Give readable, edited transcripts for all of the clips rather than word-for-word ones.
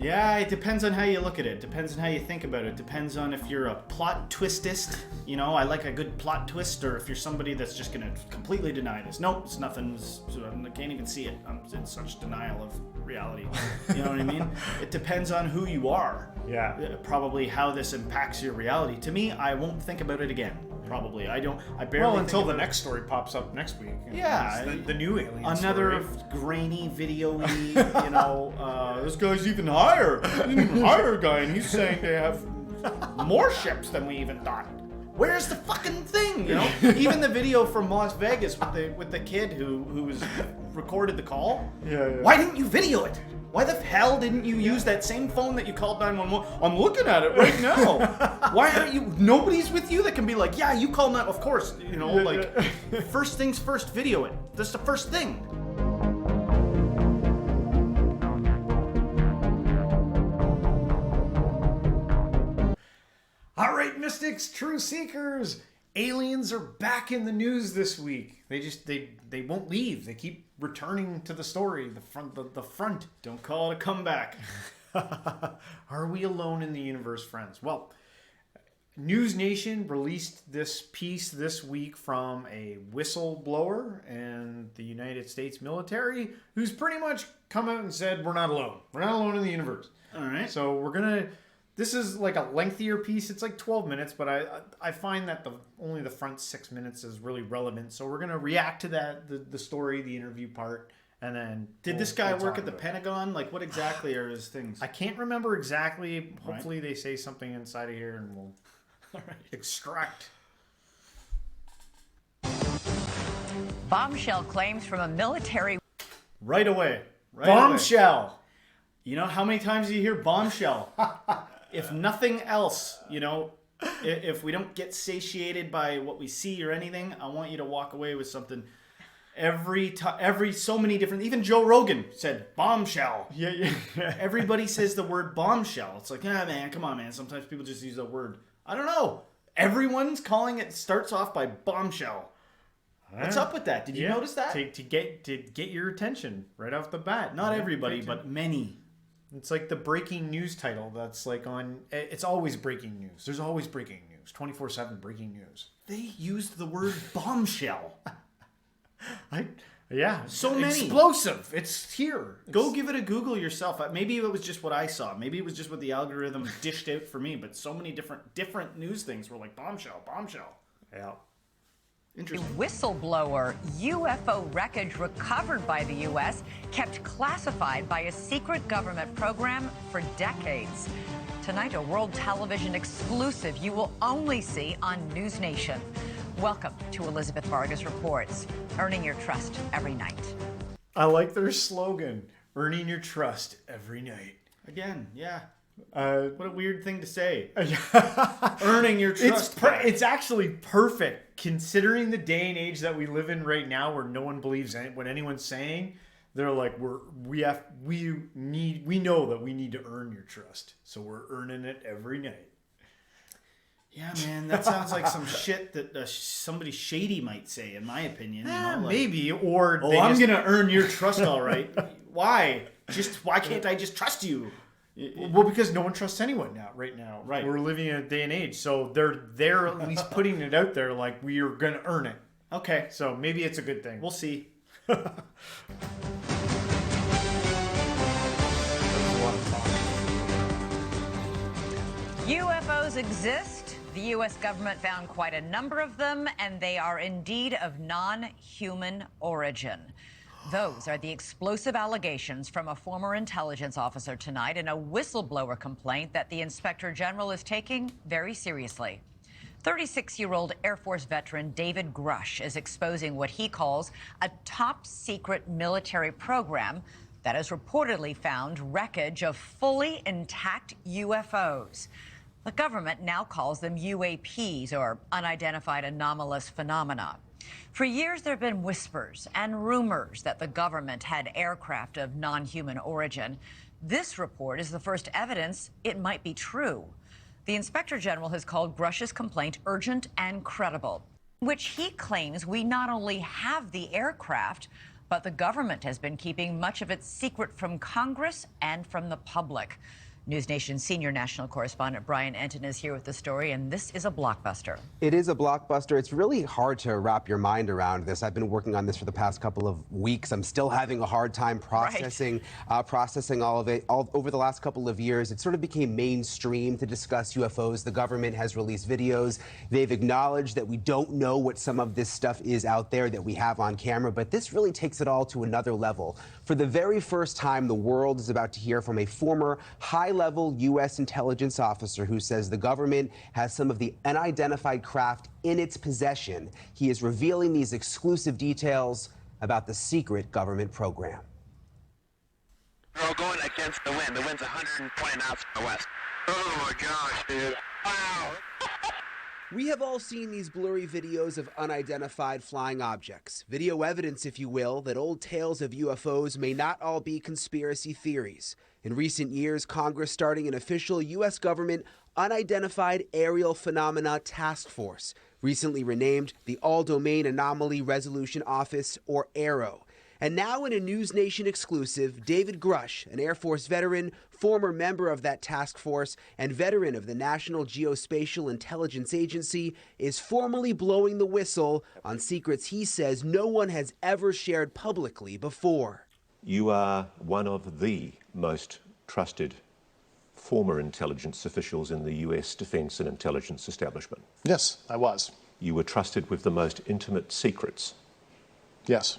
Yeah, it depends on how you look at it. Depends on how you think about it. Depends on if you're a plot twistist. You know, I like a good plot twist, or if you're somebody that's just going to completely deny this. Nope, it's nothing. I can't even see it. I'm in such denial of reality. You know what I mean? It depends on who you are. Yeah. Probably how this impacts your reality. To me, I won't think about it again. Probably. I barely. Well, until the next story pops up next week. Yeah. The new alien Another story. grainy video-y, you know, this guy's even higher. He's an even higher guy, and he's saying they have more ships than we even thought. Where's the fucking thing, you know? Even the video from Las Vegas with the kid who was recorded the call. Yeah. Why didn't you video it? Why the hell didn't you use that same phone that you called 911? I'm looking at it right now. Why aren't you? Nobody's with you that can be like, yeah, you call 9. Of course, you know, like, first things first, video it. That's the first thing. All right, mystics, true seekers. Aliens are back in the news this week. They won't leave. They keep returning to the story, the front. Don't call it a comeback. Are we alone in the universe, friends? Well, News Nation released this piece this week from a whistleblower and the United States military, who's pretty much come out and said, we're not alone. We're not alone in the universe. All right. So this is like a lengthier piece. It's like 12 minutes, but I find that only the front 6 minutes is really relevant. So we're going to react to that, the story, the interview part, and then... Did this guy work at the Pentagon? Like, what exactly are his things? I can't remember exactly. Hopefully they say something inside of here and we'll extract. Bombshell claims from a military... Right away. Bombshell! You know, how many times do you hear bombshell? If nothing else, you know, if we don't get satiated by what we see or anything, I want you to walk away with something. So many different, even Joe Rogan said bombshell. Yeah. Everybody says the word bombshell. It's like, man, come on, man. Sometimes people just use the word. I don't know. Everyone's calling it, starts off by bombshell. What's up with that? Did you notice that? To get your attention right off the bat. Not everybody, but many. It's like the breaking news title that's like on... It's always breaking news. There's always breaking news. 24/7 breaking news. They used the word bombshell. So many. Explosive. It's here. Go give it a Google yourself. Maybe it was just what I saw. Maybe it was just what the algorithm dished out for me. But so many different news things were like bombshell. Yeah. Interesting. Whistleblower UFO wreckage recovered by the U.S. kept classified by a secret government program for decades. Tonight, a world television exclusive you will only see on News Nation. Welcome to Elizabeth Vargas Reports, earning your trust every night. I like their slogan, earning your trust every night. Again, yeah. What a weird thing to say. Yeah. Earning your trust. It's actually perfect considering the day and age that we live in right now, where no one believes what anyone's saying. They're like, we know that we need to earn your trust, so we're earning it every night. Yeah, man, that sounds like some shit that somebody shady might say, in my opinion. You know, like, maybe, or I'm gonna earn your trust, all right. Why? Why can't I just trust you? Well, because no one trusts anyone right now. Right. We're living in a day and age, so they're at least putting it out there like we are gonna earn it. Okay. So maybe it's a good thing. We'll see. UFOs exist. The U.S. government found quite a number of them, and they are indeed of non-human origin. Those are the explosive allegations from a former intelligence officer tonight in a whistleblower complaint that the Inspector General is taking very seriously. 36-year-old Air Force veteran David Grush is exposing what he calls a top-secret military program that has reportedly found wreckage of fully intact UFOs. The government now calls them UAPs, or unidentified anomalous phenomena. For years, there have been whispers and rumors that the government had aircraft of non-human origin. This report is the first evidence it might be true. The Inspector General has called Grush's complaint urgent and credible, which he claims we not only have the aircraft, But the government has been keeping much of its secret from Congress and from the public. News Nation's senior national correspondent Brian Enton is here with the story, and this is a blockbuster. It is a blockbuster. It's really hard to wrap your mind around this. I've been working on this for the past couple of weeks. I'm still having a hard time processing all of it. Over the last couple of years, it sort of became mainstream to discuss UFOs. The government has released videos. They've acknowledged that we don't know what some of this stuff is out there that we have on camera, but this really takes it all to another level. For the very first time, the world is about to hear from a former high-level U.S. intelligence officer who says the government has some of the unidentified craft in its possession. He is revealing these exclusive details about the secret government program. We're all going against the wind. The wind's 120 knots from the west. Oh my gosh, dude. Wow. We have all seen these blurry videos of unidentified flying objects. Video evidence, if you will, that old tales of UFOs may not all be conspiracy theories. In recent years, Congress starting an official U.S. government Unidentified Aerial Phenomena Task Force, recently renamed the All-Domain Anomaly Resolution Office, or AARO. And now in a News Nation exclusive, David Grush, an Air Force veteran, former member of that task force, and veteran of the National Geospatial Intelligence Agency, is formally blowing the whistle on secrets he says no one has ever shared publicly before. You are one of the most trusted former intelligence officials in the US defense and intelligence establishment. Yes, I was. You were trusted with the most intimate secrets. Yes.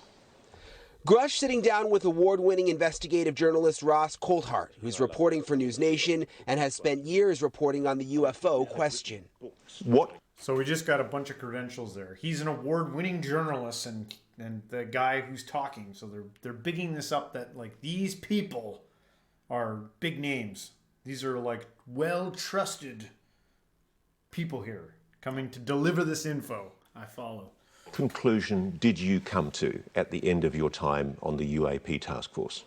Grush sitting down with award-winning investigative journalist Ross Coulthart, who's reporting for News Nation and has spent years reporting on the UFO question. What? So we just got a bunch of credentials there. He's an award-winning journalist and the guy who's talking. So they're bigging this up that like these people are big names. These are like well-trusted people here coming to deliver this info. I follow. Conclusion did you come to at the end of your time on the UAP task force?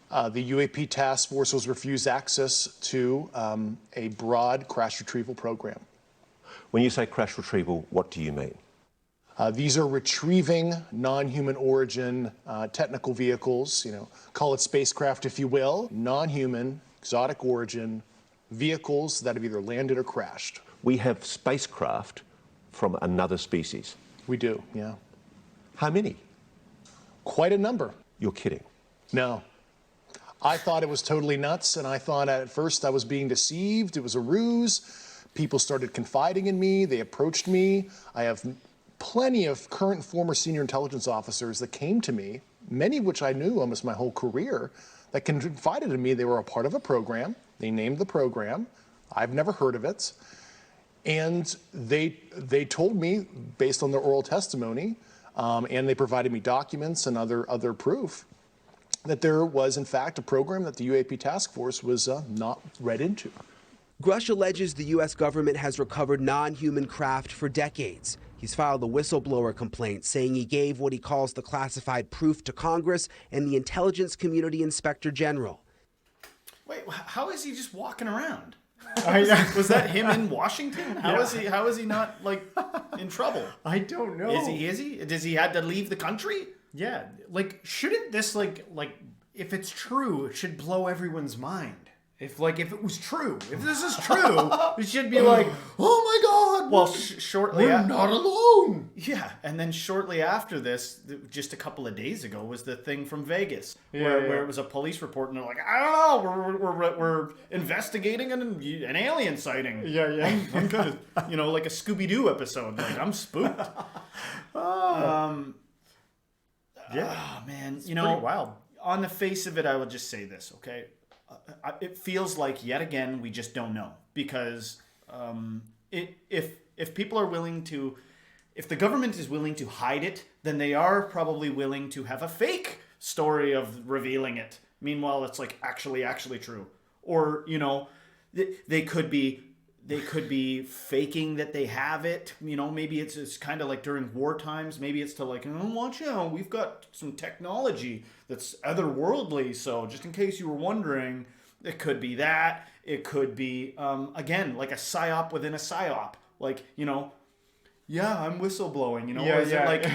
The UAP task force was refused access to a broad crash retrieval program. When you say crash retrieval, what do you mean? These are retrieving non-human origin technical vehicles, call it spacecraft if you will, non-human, exotic origin vehicles that have either landed or crashed. We have spacecraft from another species. We do, yeah. How many? Quite a number. You're kidding. No. I thought it was totally nuts, and I thought at first I was being deceived. It was a ruse. People started confiding in me. They approached me. I have plenty of current and former senior intelligence officers that came to me, many of which I knew almost my whole career, that confided in me they were a part of a program. They named the program. I've never heard of it. And they told me, based on their oral testimony, and they provided me documents and other proof, that there was, in fact, a program that the UAP task force was not read into. Grush alleges the U.S. government has recovered non-human craft for decades. He's filed a whistleblower complaint saying he gave what he calls the classified proof to Congress and the Intelligence Community Inspector General. Wait, how is he just walking around? Was that him in Washington? How is he not like in trouble? I don't know. Is he? Does he have to leave the country? Yeah, like shouldn't this like if it's true, it should blow everyone's mind. If it was true, if this is true, it should be like, oh my God. Well, shortly we're not alone. Yeah, and then shortly after this, just a couple of days ago, was the thing from Vegas where it was a police report, and they're like, I don't know, we're investigating an alien sighting. Yeah. I'm kind of, like a Scooby-Doo episode. Like I'm spooked. Yeah, Man, it's pretty wild. On the face of it, I will just say this, okay? It feels like yet again we just don't know, because if people are willing to, if the government is willing to hide it, then they are probably willing to have a fake story of revealing it. Meanwhile, it's like actually true, or they could be faking that they have it. Maybe it's kind of like during war times. Maybe it's to like, watch out, we've got some technology that's otherworldly. So just in case you were wondering, it could be that. It could be, again, like a psyop within a psyop. Like, I'm whistleblowing, It like,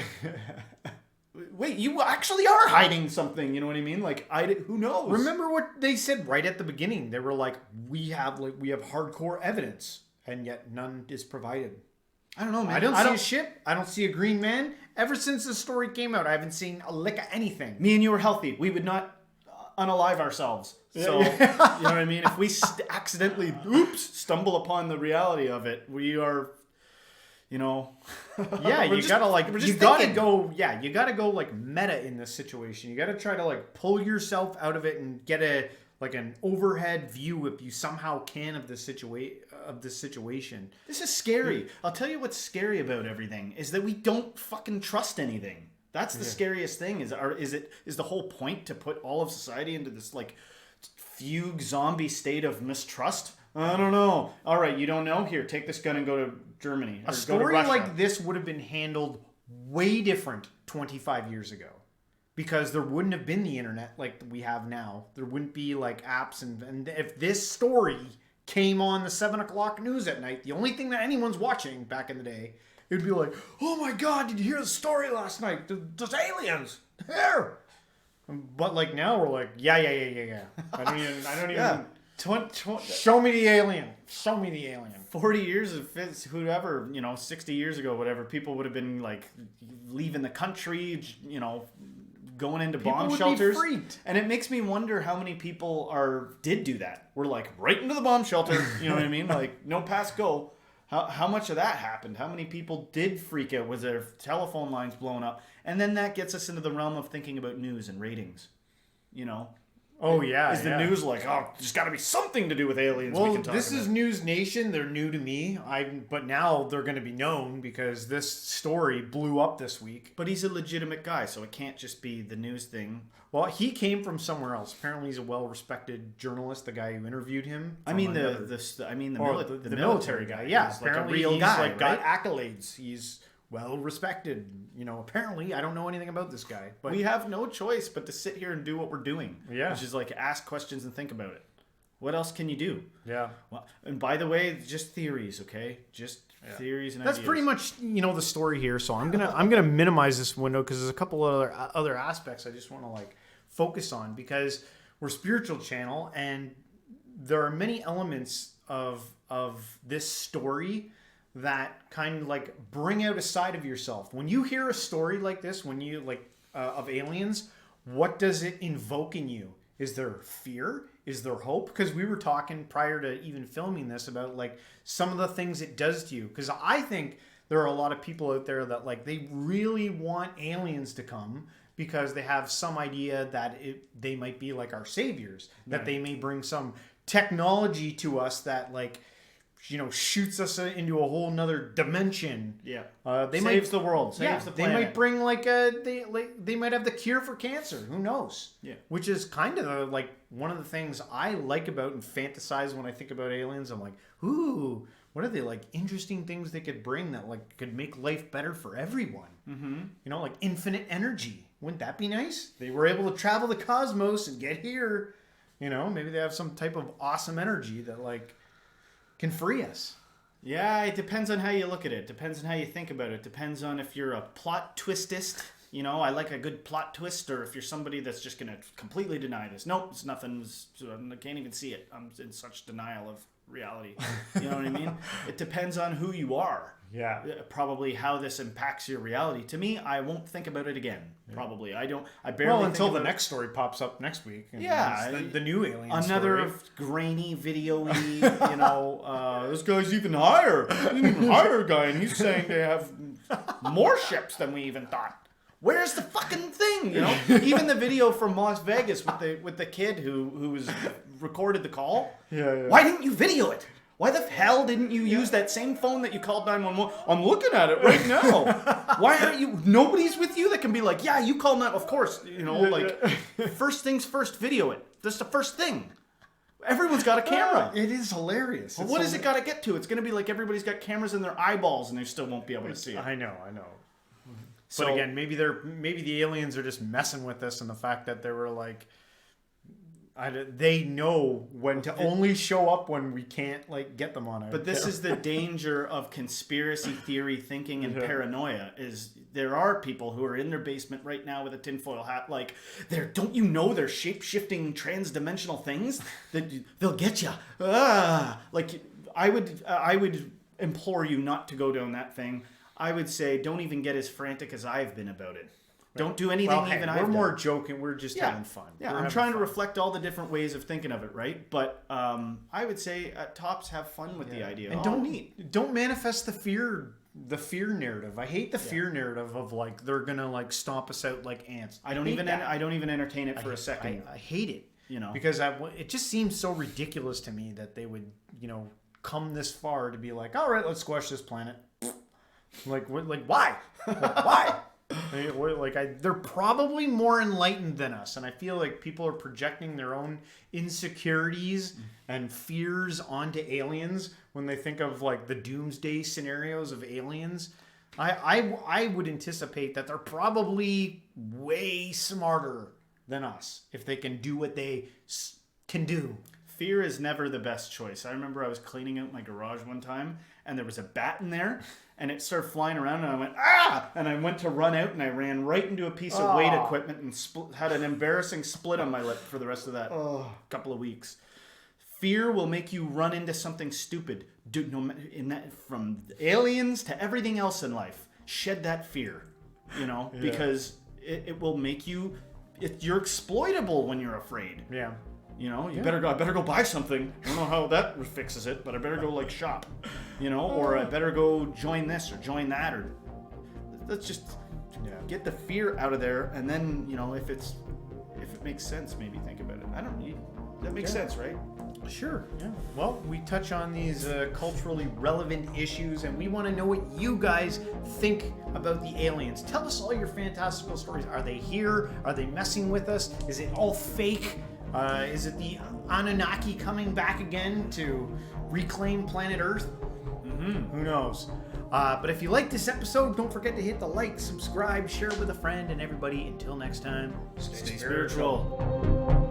wait, you actually are hiding something. You know what I mean? Like, who knows? Remember what they said right at the beginning? They were like, we have hardcore evidence, and yet none is provided. I don't know, man. I don't see a ship. I don't see a green man. Ever since the story came out, I haven't seen a lick of anything. Me and you are healthy. We would not unalive ourselves. So, you know what I mean? If we accidentally, stumble upon the reality of it, we are, you know. Yeah, you gotta go like meta in this situation. You gotta try to like pull yourself out of it and get an overhead view if you somehow can of this situation. This is scary. I'll tell you what's scary about everything is that we don't fucking trust anything. That's the scariest thing. Is the whole point to put all of society into this like fugue zombie state of mistrust? I don't know. All right, you don't know? Here, take this gun and go to Germany. A story like this would have been handled way different 25 years ago. Because there wouldn't have been the internet like we have now. There wouldn't be like apps. And if this story came on the 7 o'clock news at night, the only thing that anyone's watching back in the day, it would be like, oh my God, did you hear the story last night? There's aliens here. But like now we're like, yeah. I don't even. Show me the alien. Show me the alien. 40 years of whoever, 60 years ago, whatever, people would have been like leaving the country, going into bomb shelters. Be freaked. And it makes me wonder how many people did do that. We're like right into the bomb shelter. You know what I mean? Like no pass go. How much of that happened? How many people did freak out? Was their telephone lines blown up? And then that gets us into the realm of thinking about news and ratings. Oh yeah. Is the news like, there's got to be something to do with aliens? Well, we can talk this about. Is News Nation. They're new to me. But now they're going to be known because this story blew up this week. But he's a legitimate guy, so it can't just be the news thing. Well, he came from somewhere else. Apparently, he's a well-respected journalist. The guy who interviewed him. I mean the military guy. Yeah, he's like a apparently real guy. Like got accolades. He's well-respected. Apparently, I don't know anything about this guy, but we have no choice but to sit here and do what we're doing. Yeah, which is like ask questions and think about it. What else can you do? Yeah. Well, and by the way, just theories, okay? Just theories and that's ideas. pretty much the story here. So I'm gonna minimize this window because there's a couple other aspects I just want to like focus on because we're a spiritual channel and there are many elements of this story that kind of like bring out a side of yourself. When you hear a story like this, when you like of aliens, what does it invoke in you? Is there fear? Is there hope? Because we were talking prior to even filming this about like some of the things it does to you. Because I think there are a lot of people out there that like they really want aliens to come because they have some idea that they might be like our saviors, that they may bring some technology to us that like shoots us into a whole nother dimension. Yeah, they saves the world, saves the planet. They might bring they might have the cure for cancer. Who knows? Yeah, which is kind of like one of the things I like about and fantasize when I think about aliens. I'm like, ooh, what are they like interesting things they could bring that like could make life better for everyone? Mm-hmm. Like infinite energy. Wouldn't that be nice? They were able to travel the cosmos and get here. Maybe they have some type of awesome energy that like can free us. Yeah, it depends on how you look at it. Depends on how you think about it. Depends on if you're a plot twistist. I like a good plot twist, or if you're somebody that's just going to completely deny this. Nope, it's nothing. I can't even see it. I'm in such denial of reality. You know what I mean? It depends on who you are. Yeah. Probably how this impacts your reality. To me, I won't think about it again. Yeah. Probably. I barely Well, until the next story pops up next week. Yeah. The new alien Another story. grainy, video-y, this guy's even higher. An even higher guy, and he's saying they have more ships than we even thought. Where's the fucking thing? Even the video from Las Vegas with the kid who was recorded the call. Yeah. Why didn't you video it? Why the hell didn't you use that same phone that you called 911? I'm looking at it right now. Why aren't you? Nobody's with you that can be like, yeah, you call that. Of course, first things first, video it. That's the first thing. Everyone's got a camera. It is hilarious. Well, what does it got to get to? It's going to be like everybody's got cameras in their eyeballs and they still won't be able to see it. I know. But again, maybe the aliens are just messing with us, and the fact that they were like, they know when to only show up when we can't like get them on it. But this is the danger of conspiracy theory thinking and paranoia. Is there are people who are in their basement right now with a tinfoil hat. Like, don't you know they're shape-shifting trans-dimensional things that they'll get you? Like, I would implore you not to go down that thing. I would say don't even get as frantic as I've been about it. Don't do anything We're more joking. We're just having fun. Yeah, We're I'm having trying to fun. reflect all the different ways of thinking of it, right? But I would say at tops, have fun with the idea. And don't manifest the fear narrative. I hate the fear narrative of like they're gonna like stomp us out like ants. I don't even entertain it for a second. I hate it. You know, because it just seems so ridiculous to me that they would come this far to be like, all right, let's squash this planet. Like why? Why? They're probably more enlightened than us, and I feel like people are projecting their own insecurities and fears onto aliens when they think of like the doomsday scenarios of aliens. I would anticipate that they're probably way smarter than us if they can do what they can do. Fear is never the best choice. I remember I was cleaning out my garage one time, and there was a bat in there, and it started flying around, and I went, ah! And I went to run out, and I ran right into a piece of weight equipment and had an embarrassing split on my lip for the rest of that couple of weeks. Fear will make you run into something stupid. From aliens to everything else in life, shed that fear, because it will make you. You're exploitable when you're afraid. Yeah. I better go buy something. I don't know how that fixes it, but I better go like shop, or I better go join this or join that, or let's just get the fear out of there, and then if it makes sense, maybe think about it. That makes sense, right? Sure. Yeah. Well, we touch on these culturally relevant issues, and we want to know what you guys think about the aliens. Tell us all your fantastical stories. Are they here? Are they messing with us? Is it all fake? Is it the Anunnaki coming back again to reclaim planet Earth? Who knows? But if you like this episode, don't forget to hit the like, subscribe, share with a friend, and everybody, until next time, Stay spiritual.